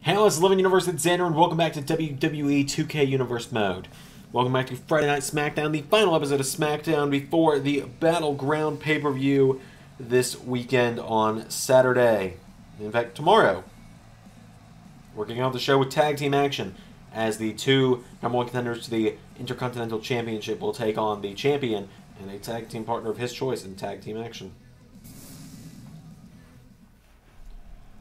Hello, it's Living Universe with Xander, and welcome back to WWE 2K Universe Mode. Welcome back to Friday Night SmackDown, the final episode of SmackDown before the Battleground pay-per-view this weekend on Saturday. In fact, tomorrow. We're kicking off the show with tag team action, as the two #1 contenders to the Intercontinental Championship will take on the champion and a tag team partner of his choice in tag team action.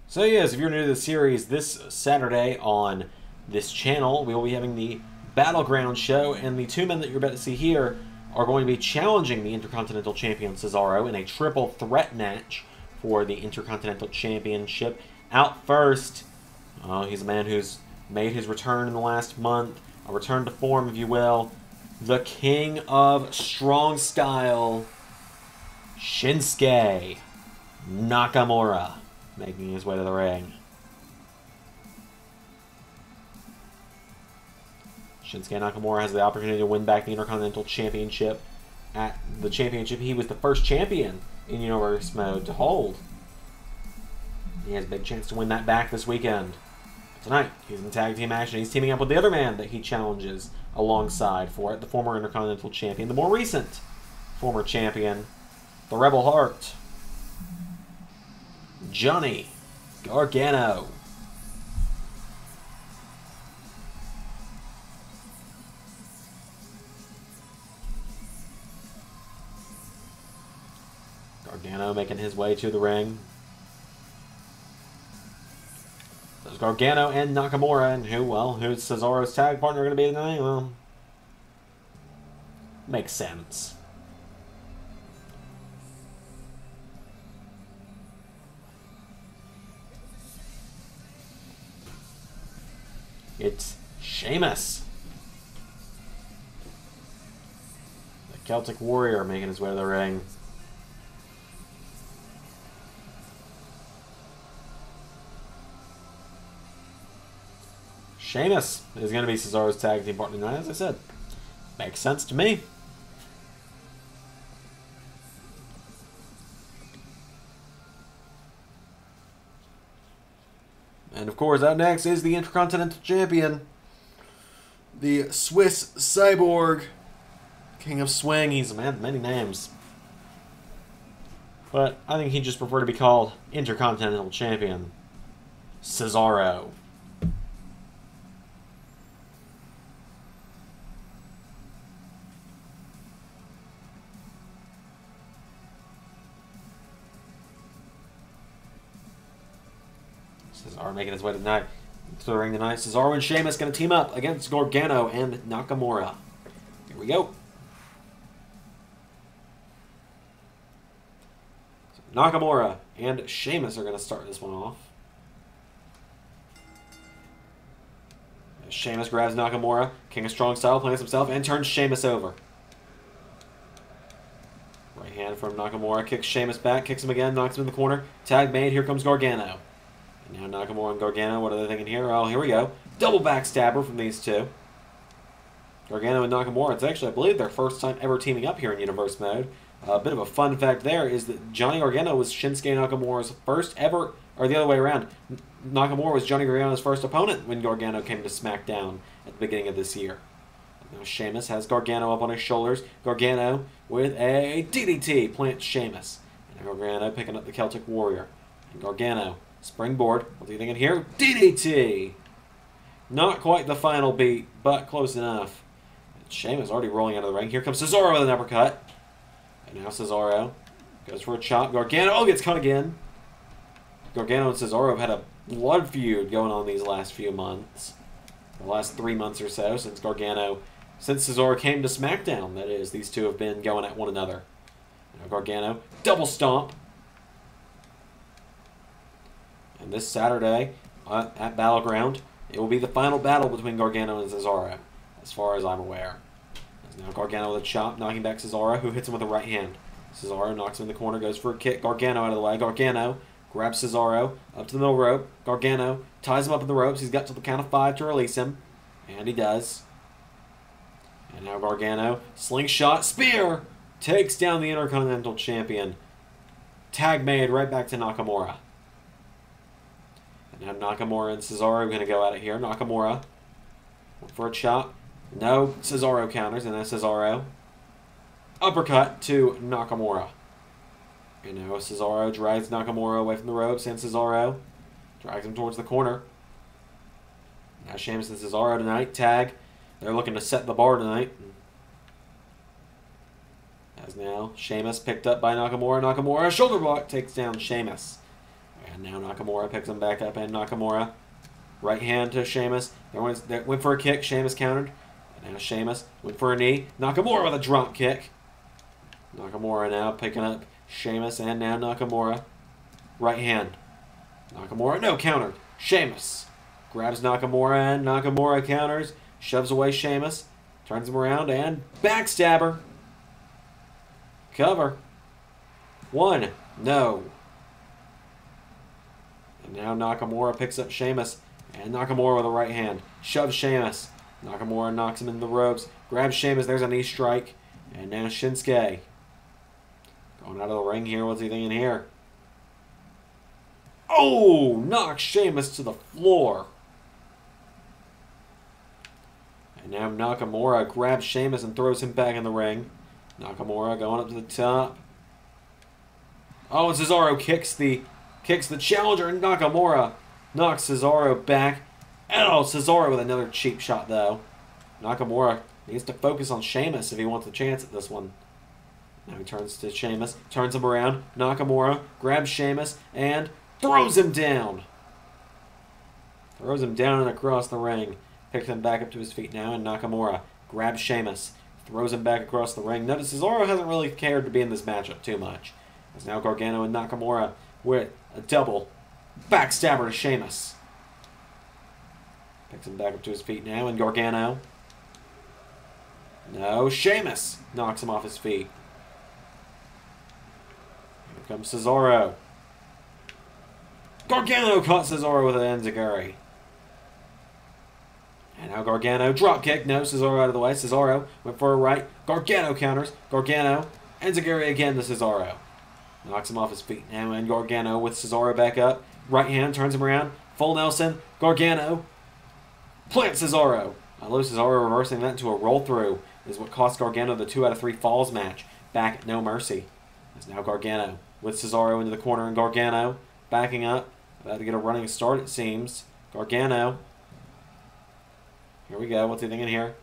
So yes, if you're new to the series, this Saturday on this channel, we will be having the Battleground show, and the two men that you're about to see here are going to be challenging the Intercontinental Champion Cesaro in a triple threat match for the Intercontinental Championship. Out first, he's a man who's made his return in the last month, a return to form, if you will, the King of Strong Style, Shinsuke Nakamura, making his way to the ring. Shinsuke Nakamura has the opportunity to win back the Intercontinental Championship. At the championship, he was the first champion in Universe Mode to hold. He has a big chance to win that back this weekend. Tonight, he's in tag team action. He's teaming up with the other man that he challenges alongside for it, the former Intercontinental Champion, the more recent former champion, the Rebel Heart, Johnny Gargano. Gargano making his way to the ring. There's Gargano and Nakamura, and who's Cesaro's tag partner going to be tonight? Well, makes sense. It's Sheamus, the Celtic Warrior, making his way to the ring. Sheamus is going to be Cesaro's tag team partner tonight, as I said. Makes sense to me. And of course, out next is the Intercontinental Champion, the Swiss Cyborg, King of Swing. He's a man with many names, but I think he'd just prefer to be called Intercontinental Champion Cesaro. Cesaro making his way tonight to the ring tonight. Cesaro and Sheamus going to team up against Gargano and Nakamura. Here we go. So Nakamura and Sheamus are going to start this one off. Sheamus grabs Nakamura, King of Strong Style, plants himself, and turns Sheamus over. Right hand from Nakamura, kicks Sheamus back, kicks him again, knocks him in the corner. Tag made, here comes Gargano. And now Nakamura and Gargano, what are they thinking here? Oh, here we go. Double backstabber from these two. Gargano and Nakamura, it's actually, I believe, their first time ever teaming up here in Universe Mode. A bit of a fun fact there is that Johnny Gargano was Shinsuke Nakamura's first ever, or the other way around. Nakamura was Johnny Gargano's first opponent when Gargano came to SmackDown at the beginning of this year. Now Sheamus has Gargano up on his shoulders. Gargano with a DDT plants Sheamus. And Gargano picking up the Celtic Warrior. And Gargano, springboard, what's he thinking here? DDT! Not quite the final beat, but close enough. And Sheamus already rolling out of the ring. Here comes Cesaro with an uppercut. And now Cesaro goes for a chop. Gargano gets caught again. Gargano and Cesaro have had a blood feud going on these last few months. The last 3 months or so since Cesaro came to SmackDown, that is. These two have been going at one another. Now Gargano, double stomp. And this Saturday at Battleground, it will be the final battle between Gargano and Cesaro, as far as I'm aware. Now Gargano with a chop, knocking back Cesaro, who hits him with a right hand. Cesaro knocks him in the corner, goes for a kick. Gargano out of the way. Gargano grabs Cesaro up to the middle rope. Gargano ties him up in the ropes. He's got to the count of 5 to release him. And he does. And now Gargano, slingshot, spear, takes down the Intercontinental Champion. Tag made right back to Nakamura. And now Nakamura and Cesaro are going to go at it here. Nakamura for a chop. No, Cesaro counters, and then Cesaro. Uppercut to Nakamura. And now Cesaro drags Nakamura away from the ropes, and Cesaro drags him towards the corner. Now Sheamus and Cesaro tonight. Tag. They're looking to set the bar tonight. As now Sheamus picked up by Nakamura. Nakamura shoulder block takes down Sheamus. And now Nakamura picks him back up, and Nakamura right hand to Sheamus. They went for a kick. Sheamus countered. And now Sheamus went for a knee. Nakamura with a drop kick. Nakamura now picking up Sheamus, and now Nakamura. Right hand. Nakamura, no, countered. Sheamus grabs Nakamura, and Nakamura counters. Shoves away Sheamus. Turns him around, and backstabber. Cover. One. No. And now Nakamura picks up Sheamus. And Nakamura with a right hand. Shoves Sheamus. Nakamura knocks him into the ropes. Grabs Sheamus. There's a knee strike. And now Shinsuke. Going out of the ring here. What's he thinking here? Oh! Knocks Sheamus to the floor. And now Nakamura grabs Sheamus and throws him back in the ring. Nakamura going up to the top. Oh, and Cesaro kicks the challenger, and Nakamura knocks Cesaro back. Oh, Cesaro with another cheap shot, though. Nakamura needs to focus on Sheamus if he wants a chance at this one. Now he turns to Sheamus, turns him around. Nakamura grabs Sheamus and throws him down. Throws him down and across the ring. Picks him back up to his feet now, and Nakamura grabs Sheamus. Throws him back across the ring. Notice Cesaro hasn't really cared to be in this matchup too much. It's now Gargano and Nakamura with a double backstabber to Sheamus. Picks him back up to his feet now, and Gargano. No, Sheamus knocks him off his feet. Here comes Cesaro. Gargano caught Cesaro with an enziguri. And now Gargano, drop kick, no, Cesaro out of the way. Cesaro went for a right. Gargano counters. Gargano, enziguri again to Cesaro. Knocks him off his feet now, and Gargano with Cesaro back up. Right hand, turns him around. Full Nelson. Gargano plants Cesaro. Although Cesaro reversing that into a roll through is what cost Gargano the 2 out of 3 falls match back at No Mercy. It's now Gargano with Cesaro into the corner, and Gargano backing up. About to get a running start, it seems. Gargano. Here we go. What's he thinking here?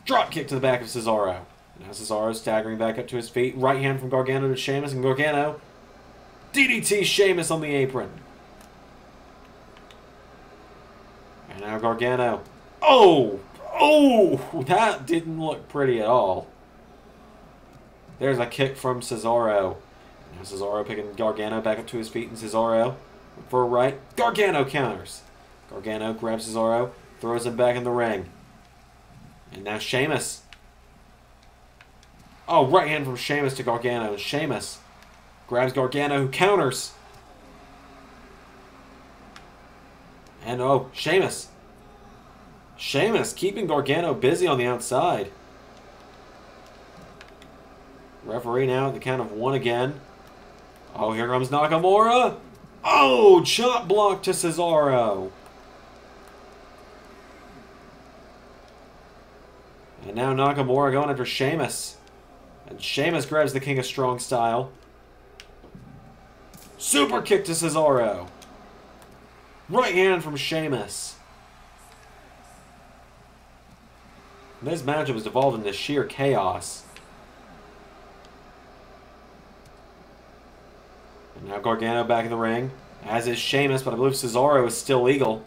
Drop kick to the back of Cesaro. Now Cesaro staggering back up to his feet. Right hand from Gargano to Sheamus, and Gargano DDT Sheamus on the apron. And now Gargano. Oh! Oh! That didn't look pretty at all. There's a kick from Cesaro. Now Cesaro picking Gargano back up to his feet, and Cesaro for a right. Gargano counters. Gargano grabs Cesaro, throws him back in the ring. And now Sheamus. Oh, right hand from Sheamus to Gargano. And Sheamus grabs Gargano, who counters. And oh, Sheamus. Sheamus keeping Gargano busy on the outside. Referee now at the count of 1 again. Oh, here comes Nakamura. Oh, chop block to Cesaro. And now Nakamura going after Sheamus. And Sheamus grabs the King of Strong Style. Super kick to Cesaro. Right hand from Sheamus. This matchup has devolved into sheer chaos. And now Gargano back in the ring. As is Sheamus, but I believe Cesaro is still legal.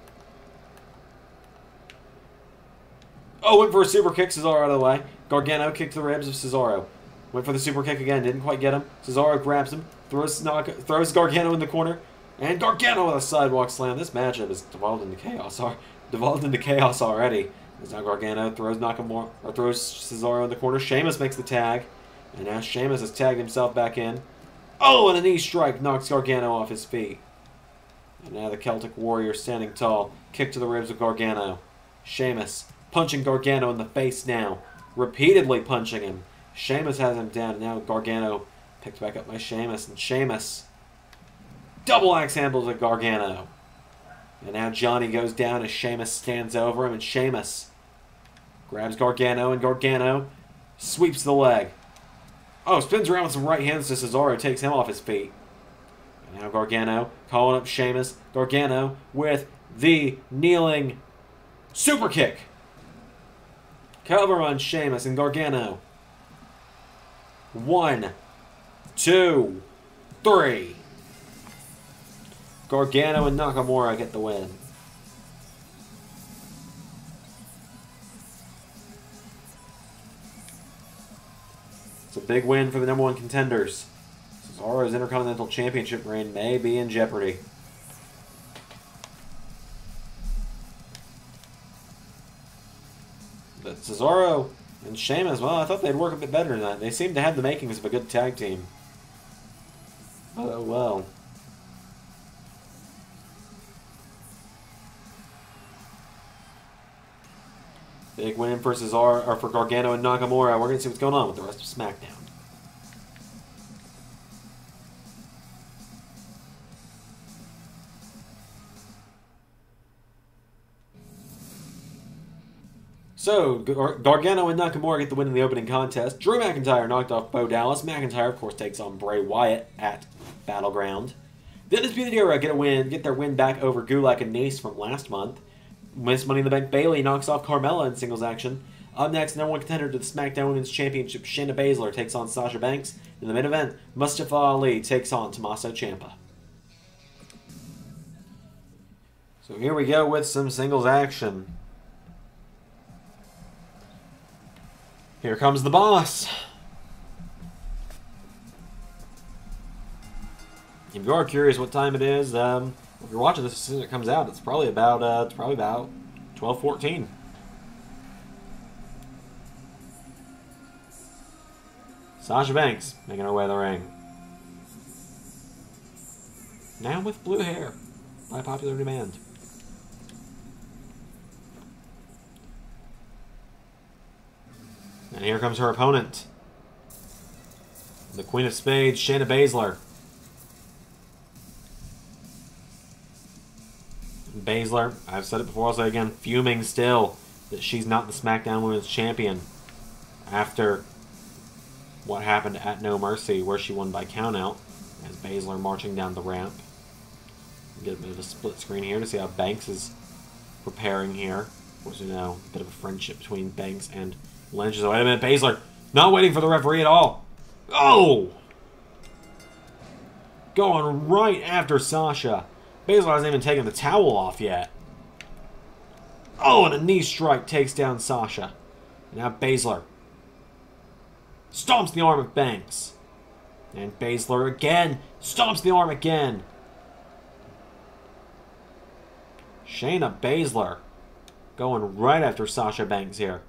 Oh, went for a super kick. Cesaro out of the way. Gargano kicked the ribs of Cesaro. Went for the super kick again. Didn't quite get him. Cesaro grabs him. Throws Gargano in the corner. And Gargano with a sidewalk slam. This matchup is devolved into chaos already. As now Gargano throws Cesaro in the corner. Sheamus makes the tag. And now Sheamus has tagged himself back in. Oh, and a knee strike knocks Gargano off his feet. And now the Celtic Warrior standing tall. Kick to the ribs of Gargano. Sheamus punching Gargano in the face now. Repeatedly punching him. Sheamus has him down. And now Gargano picked back up by Sheamus. And Sheamus Double axe handles at Gargano. And now Johnny goes down as Sheamus stands over him, and Sheamus grabs Gargano, and Gargano sweeps the leg. Oh, spins around with some right hands to Cesaro, takes him off his feet. And now Gargano calling up Sheamus. Gargano with the kneeling super kick. Cover on Sheamus and Gargano. 1, 2, 3. Gargano and Nakamura get the win. It's a big win for the #1 contenders. Cesaro's Intercontinental Championship reign may be in jeopardy. But Cesaro and Sheamus, well, I thought they'd work a bit better than that. They seem to have the makings of a good tag team. But oh well. Big win for Cesaro, or for Gargano and Nakamura. We're going to see what's going on with the rest of SmackDown. So, Gargano and Nakamura get the win in the opening contest. Drew McIntyre knocked off Bo Dallas. McIntyre, of course, takes on Bray Wyatt at Battleground. The Undisputed Era get their win back over Gulak and Nese from last month. Miss Money in the Bank Bayley knocks off Carmella in singles action. Up next, #1 contender to the SmackDown Women's Championship, Shayna Baszler takes on Sasha Banks. In the main event, Mustafa Ali takes on Tommaso Ciampa. So here we go with some singles action. Here comes the boss. If you are curious what time it is, if you're watching this as soon as it comes out, it's probably about 12:14. Sasha Banks making her way to the ring. Now with blue hair, by popular demand. And here comes her opponent, the Queen of Spades, Shayna Baszler. Baszler, I've said it before, I'll say it again, fuming still that she's not the SmackDown Women's Champion after what happened at No Mercy, where she won by countout, as Baszler marching down the ramp. Get a bit of a split screen here to see how Banks is preparing here. Of course, you know, a bit of a friendship between Banks and Lynch. So wait a minute, Baszler not waiting for the referee at all. Oh! Going right after Sasha. Baszler hasn't even taken the towel off yet. Oh, and a knee strike takes down Sasha. Now Baszler stomps the arm of Banks. And Baszler again stomps the arm again. Shayna Baszler going right after Sasha Banks here.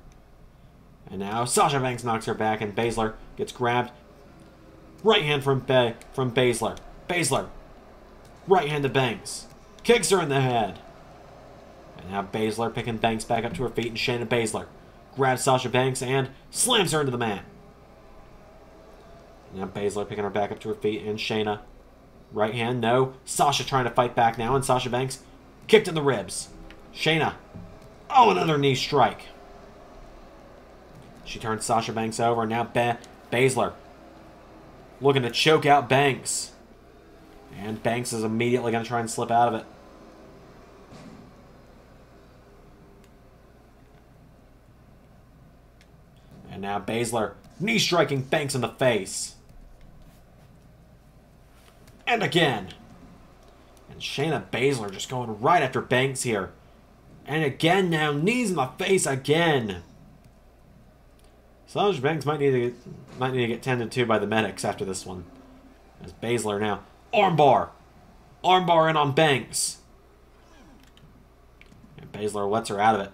And now Sasha Banks knocks her back, and Baszler gets grabbed. Right hand from Baszler. Baszler, right hand to Banks. Kicks her in the head. And now Baszler picking Banks back up to her feet, and Shayna Baszler grabs Sasha Banks and slams her into the mat. And now Baszler picking her back up to her feet, and Shayna, right hand, no. Sasha trying to fight back now, and Sasha Banks kicked in the ribs. Shayna, oh, another knee strike. She turns Sasha Banks over, and now Baszler looking to choke out Banks. And Banks is immediately going to try and slip out of it. And now Baszler knee striking Banks in the face. And again. And Shayna Baszler just going right after Banks here. And again now, knees in the face again. Sasha Banks might need to get tended to by the medics after this one. As Baszler now, armbar in on Banks. And Baszler lets her out of it.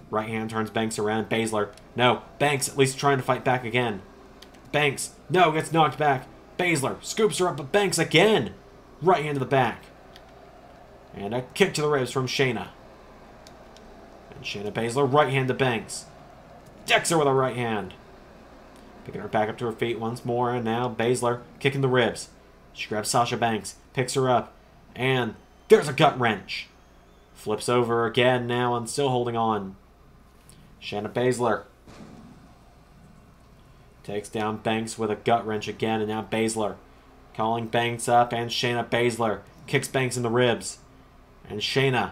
Right hand turns Banks around. Baszler, no. Banks at least trying to fight back again. Banks, no, gets knocked back. Baszler scoops her up, but Banks again. Right hand to the back. And a kick to the ribs from Shayna. And Shayna Baszler, right hand to Banks. Decks her with a right hand. Picking her back up to her feet once more, and now Baszler kicking the ribs. She grabs Sasha Banks. Picks her up. And there's a gut wrench. Flips over again now and still holding on. Shayna Baszler takes down Banks with a gut wrench again. And now Baszler calling Banks up. And Shayna Baszler kicks Banks in the ribs. And Shayna.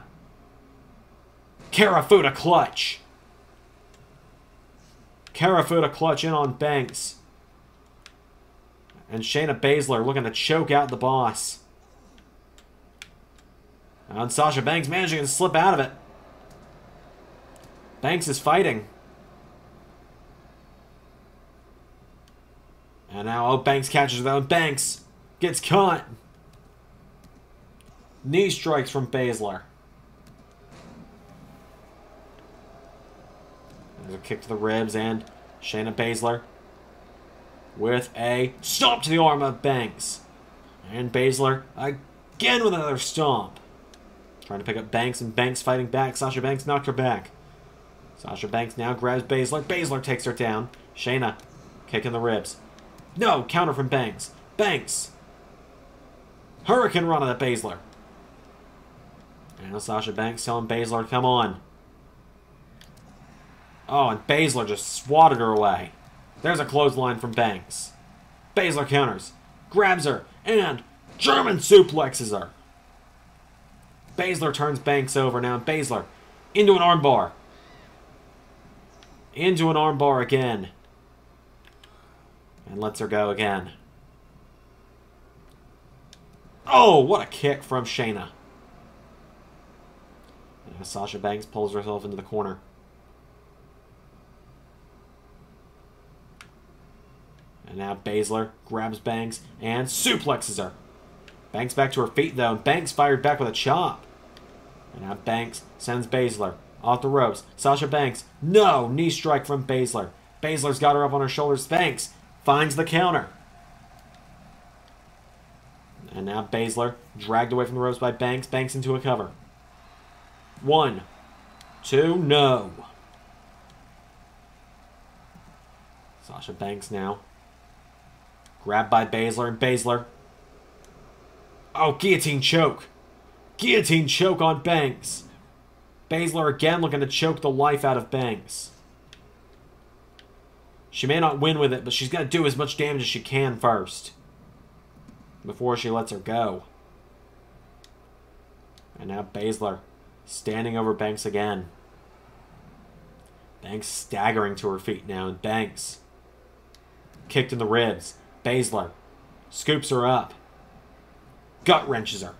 Karafuda clutch. Karafuda clutch in on Banks. And Shayna Baszler looking to choke out the boss. And Sasha Banks managing to slip out of it. Banks is fighting. And now, oh, Banks catches her, and Banks gets caught. Knee strikes from Baszler. There's a kick to the ribs, and Shayna Baszler with a stomp to the arm of Banks. And Baszler again with another stomp. Trying to pick up Banks, and Banks fighting back. Sasha Banks knocked her back. Sasha Banks now grabs Baszler. Baszler takes her down. Shayna kicking the ribs. No, counter from Banks. Banks. Hurricane run at Baszler. And now Sasha Banks telling Baszler, come on. Oh, and Baszler just swatted her away. There's a clothesline from Banks. Baszler counters. Grabs her. And German suplexes her. Baszler turns Banks over now. Baszler into an armbar. Into an armbar again. And lets her go again. Oh, what a kick from Shayna. Now Sasha Banks pulls herself into the corner. And now Baszler grabs Banks and suplexes her. Banks back to her feet though, and Banks fired back with a chop. And now Banks sends Baszler off the ropes. Sasha Banks, no! Knee strike from Baszler. Baszler's got her up on her shoulders. Banks finds the counter. And now Baszler dragged away from the ropes by Banks. Banks into a cover. 1, 2, no. Sasha Banks now. Grabbed by Baszler, and Baszler. Oh, guillotine choke. Guillotine choke on Banks. Baszler again looking to choke the life out of Banks. She may not win with it, but she's going to do as much damage as she can first. Before she lets her go. And now Baszler standing over Banks again. Banks staggering to her feet now, and Banks kicked in the ribs. Baszler scoops her up. Gut wrenches her.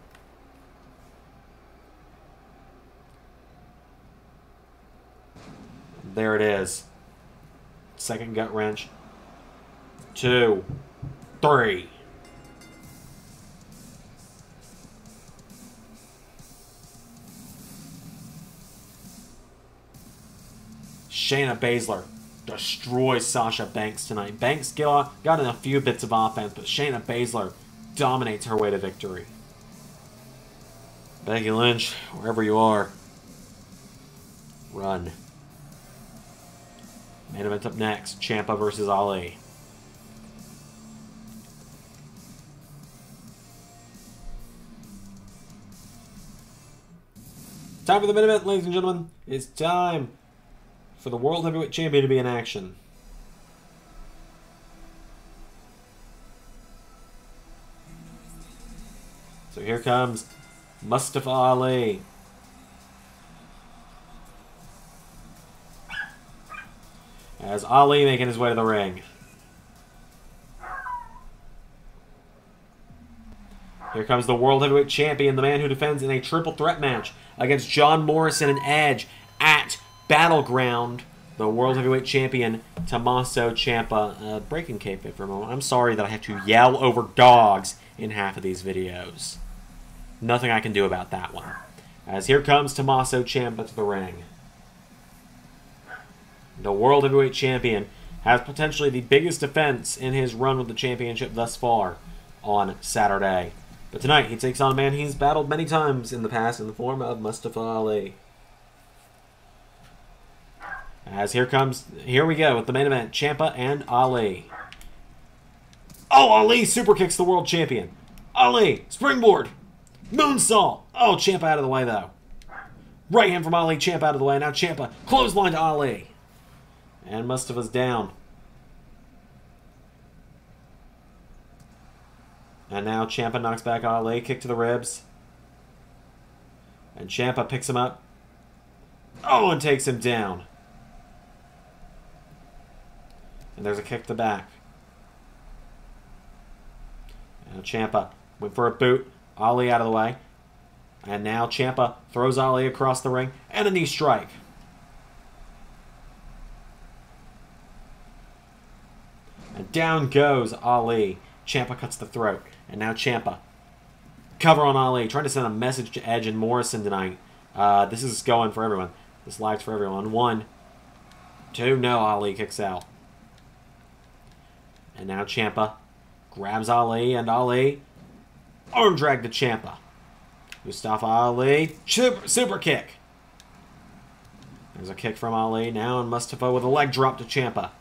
There it is. Second gut wrench. 2, 3. Shayna Baszler destroys Sasha Banks tonight. Banks got in a few bits of offense, but Shayna Baszler dominates her way to victory. Becky Lynch, wherever you are, run. Main event up next, Ciampa versus Ali. Time for the main event, ladies and gentlemen. It's time for the World Heavyweight Champion to be in action. So here comes Mustafa Ali. As Ali making his way to the ring. Here comes the World Heavyweight Champion, the man who defends in a triple threat match against John Morrison and Edge at Battleground. The World Heavyweight Champion, Tommaso Ciampa. Breaking kayfabe for a moment. I'm sorry that I have to yell over dogs in half of these videos. Nothing I can do about that one. As here comes Tommaso Ciampa to the ring. The World Heavyweight Champion has potentially the biggest defense in his run with the championship thus far on Saturday. But tonight, he takes on a man he's battled many times in the past in the form of Mustafa Ali. As here we go with the main event, Ciampa and Ali. Oh, Ali super kicks the world champion. Ali, springboard. Moonsault. Oh, Ciampa out of the way, though. Right hand from Ali, Ciampa out of the way. Now Ciampa, clothesline to Ali. And Mustafa's down. And now Ciampa knocks back Ali, kick to the ribs. And Ciampa picks him up. Oh, and takes him down. And there's a kick to the back. Now Ciampa went for a boot. Ali out of the way. And now Ciampa throws Ali across the ring. And a knee strike. And down goes Ali. Ciampa cuts the throat. And now Ciampa. Cover on Ali. Trying to send a message to Edge and Morrison tonight. This is going for everyone. This live's for everyone. 1, 2. No, Ali kicks out. And now Ciampa grabs Ali. And Ali arm drag to Ciampa. Mustafa Ali. Super kick. There's a kick from Ali. Now and Mustafa with a leg drop to Ciampa.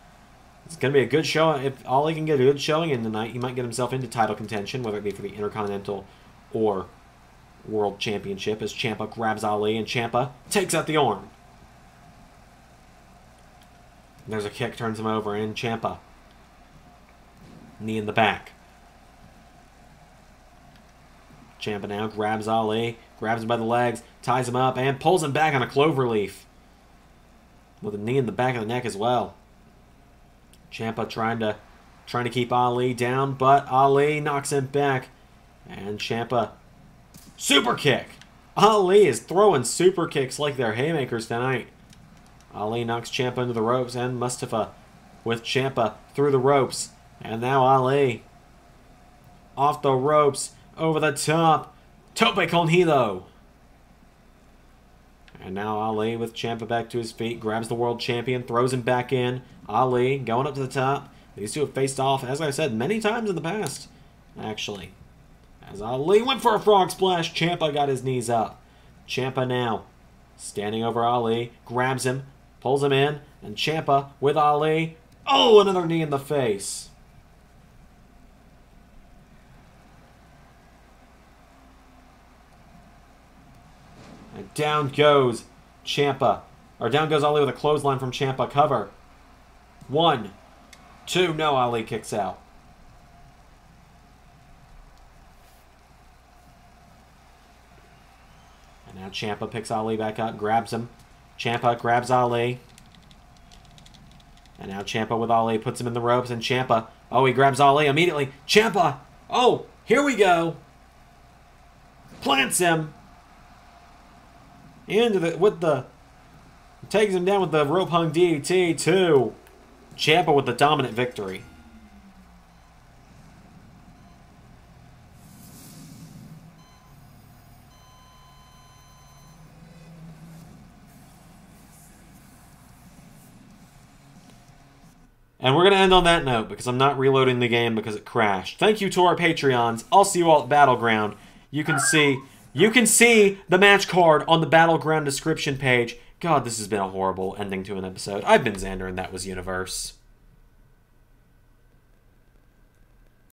It's going to be a good show. If Ali can get a good showing in tonight, he might get himself into title contention, whether it be for the Intercontinental or World Championship, as Ciampa grabs Ali, and Ciampa takes out the arm. There's a kick, turns him over, and Ciampa. Knee in the back. Ciampa now grabs Ali, grabs him by the legs, ties him up, and pulls him back on a cloverleaf. With a knee in the back of the neck as well. Ciampa trying to keep Ali down, but Ali knocks him back. And Ciampa, super kick. Ali is throwing super kicks like they're haymakers tonight. Ali knocks Ciampa into the ropes, and Mustafa with Ciampa through the ropes. And now Ali off the ropes, over the top, tope con hilo. And now Ali with Ciampa back to his feet, grabs the world champion, throws him back in. Ali going up to the top. These two have faced off, as I said, many times in the past, actually. As Ali went for a frog splash, Ciampa got his knees up. Ciampa now standing over Ali, grabs him, pulls him in, and Ciampa with Ali. Oh, another knee in the face. And down goes Ciampa. Or down goes Ali with a clothesline from Ciampa. Cover. 1, 2. No, Ali kicks out. And now Ciampa picks Ali back up, grabs him. Ciampa grabs Ali. And now Ciampa with Ali puts him in the ropes, and Ciampa, oh, he grabs Ali immediately. Ciampa, oh, here we go. Plants him. Takes him down with the rope hung DDT too. Ciampa with the dominant victory. And we're going to end on that note because I'm not reloading the game because it crashed. Thank you to our Patreons. I'll see you all at Battleground. You can see the match card on the Battleground description page. God, this has been a horrible ending to an episode. I've been Xander, and that was Universe.